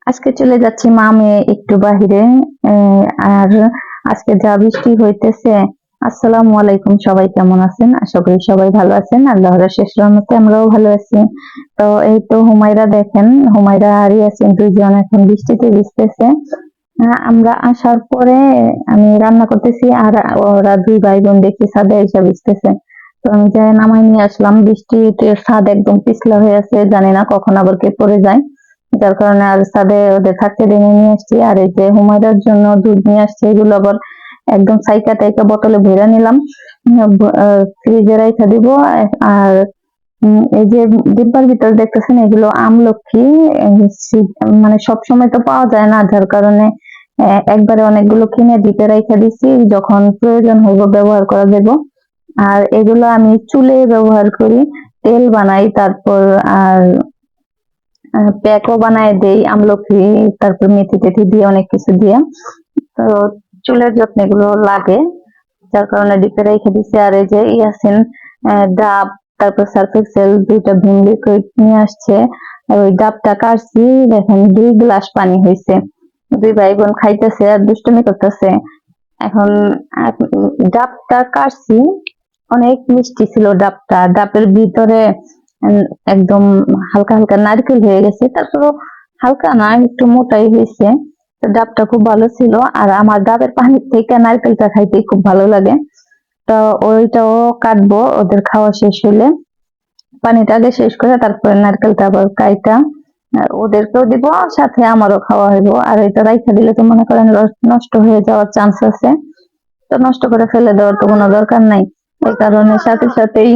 আজকে চলে যাচ্ছি মা মেয়ে একটু বাহিরে। আর আজকে যা বৃষ্টি হইতেছে। আসসালামু আলাইকুম, সবাই কেমন আছেন? আশা করি সবাই ভালো আছেন। আল্লাহর শেষ রহমতে আমরাও ভালো আছি। তো এই তো হুমায়রা দেখেন, হুমায়রা আর ইয়াসিন দুইজন এখন বৃষ্টিতে ভিজতেছে। আমরা আসার পরে আমি রান্না করতেছি আর ওরা দুই ভাই বোন দেখি ছাদে এসে ভিজতেছে। তো আমি যে নামাই নিয়ে আসলাম, বৃষ্টিতে ছাদ একদম পিছলা হয়ে আছে, জানি না কখন আবার কে পড়ে যায়। যার কারণে আর ছাদে ওদের থাকতে দিনে নিয়ে আসছি। আর এই যে হুমায়রার জন্য দুধ নিয়ে আসছে, এগুলো আবার একদম সাইকা টাইকা বোতলে ভরে নিলাম, ফ্রিজে রাইখা দিব। আর এই যে ডিব্বার ভিতর দেখতেছেন, এগুলো আমলকি। মানে সব সময় তো পাওয়া যায় না, যার কারণে একবারে অনেকগুলো কিনে ডিপে রাইখা দিছি, যখন প্রয়োজন হইব ব্যবহার করা যাব। আর এগুলো আমি চুলে ব্যবহার করি, তেল বানাই, তারপর আর প্যাকও বানায় দেই আমলকি, তারপর মেথি টেথি দিয়ে অনেক কিছু দিয়ে। তো চুলের যত্ন এগুলো লাগে, যার কারণে ডিপে রেখে দিচ্ছি। আর এই যে ইয়াসিন ডাব, তারপর সার্ফ এক্সেল দুইটা ভিম লিকুইড নিয়ে আসছে। আর ওই ডাবটা কাটছি, দেখেন 2 গ্লাস পানি হয়েছে। দুই ভাই বোন খাইতেছে আর দুষ্টুমি করতেছে। এখন ডাবটা কাটছি, অনেক মিষ্টি ছিল ডাবটা। ডাবের ভিতরে একদম হালকা হালকা নারকেল হয়ে গেছে, তারপর হালকা না, একটু মোটাই হয়েছে। তো ডাবটা খুব ভালো ছিল। আর আমার ডাবের পানির থেকে নারকেলটা খাইতে খুব ভালো লাগে। তো ওইটাও কাটবো ওদের খাওয়া শেষ হলে, পানিটা আগে শেষ করে তারপরে নারকেলটা আবার কাইটা ওদেরকেও দিব, সাথে আমারও খাওয়া হইব। আর এটা রাইখা দিলে তো মনে করেন নষ্ট হয়ে যাওয়ার চান্স আছে, তো নষ্ট করে ফেলে দেওয়ার তো কোনো দরকার নাই। এই কারণে সাথে সাথেই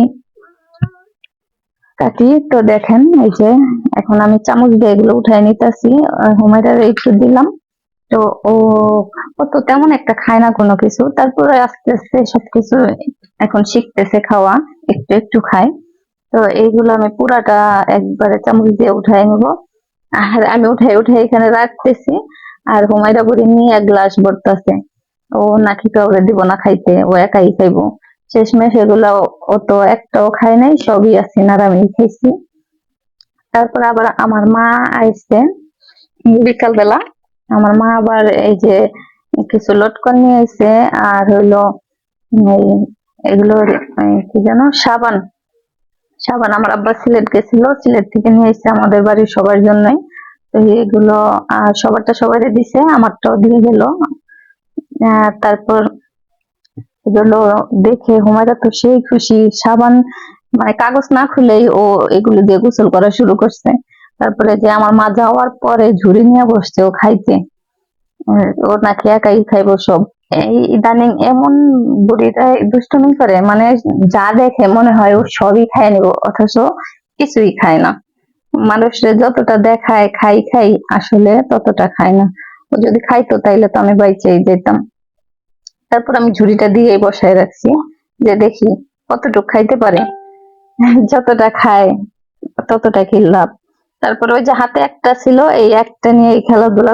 কাটি। তো দেখেন এই যে এখন আমি চামচ দিয়ে এগুলো উঠাই নিতেছি, হুমায়রার একটু দিলাম। তো ও ও তো তেমন একটা খায় না কোনো কিছু, তারপরে আস্তে আস্তে সবকিছু এখন শিখতেছে খাওয়া, একটু একটু খায়। তো এইগুলো আমি পুরাটা একবারে চামচ দিয়ে উঠাই নিব। আর আমি উঠাই উঠাই এখানে রাখতেছি, আর হুমায়রা বুড়ি নিয়ে 1 গ্লাস ভরতেছে। ও নাকি কাউরে দিব না খাইতে, ও একাই খাইবো। শেষমেশ এগুলো ও তো একটাও খায় নাই, সবই আছে আর আমি খাইছি। তারপর আবার আমার মা আইসছে বিকাল বেলা। আমার মা আবার এই যে কিছু লটকন নিয়ে আইছে, আর হইলো এই এগুলোর কি যেন সাবান। সাবান আমার আব্বা সিলেট গেছিল, সিলেট থেকে নিয়ে এসেছে আমাদের বাড়ির সবার জন্যই। তো এগুলো সবারটা সবাই দিছে, আমারটাও দিয়ে গেল। তারপর এগুলো দেখে হুমায়রা তো সেই খুশি, সাবান মানে কাগজ না খুলেই ও এগুলো দিয়ে গোসল করা শুরু করছে। তারপরে যে আমার মা যাওয়ার পরে ঝুড়ি নিয়ে বসছে ও খাইতে। ও নাকি একাই খাইবো সব। এই ইদানিং এমন বুড়িটা দুষ্টুমি করে, মানে যা দেখে মনে হয় ও সবই খায় নিব, অথচ কিছুই খায় না। মানুষের যতটা দেখায় খাই খাই, আসলে ততটা খায় না। ও যদি খাইতো তাইলে তো আমি বাইচেই যেতাম। তারপর আমি ঝুড়িটা দিয়েই বসায় রাখছি, যে দেখি কতটুক খাইতে পারে। যতটা খায় ততটা কি লাভ। তারপর ওই যে হাতে একটা ছিল, এই একটা নিয়ে খেলাধুলা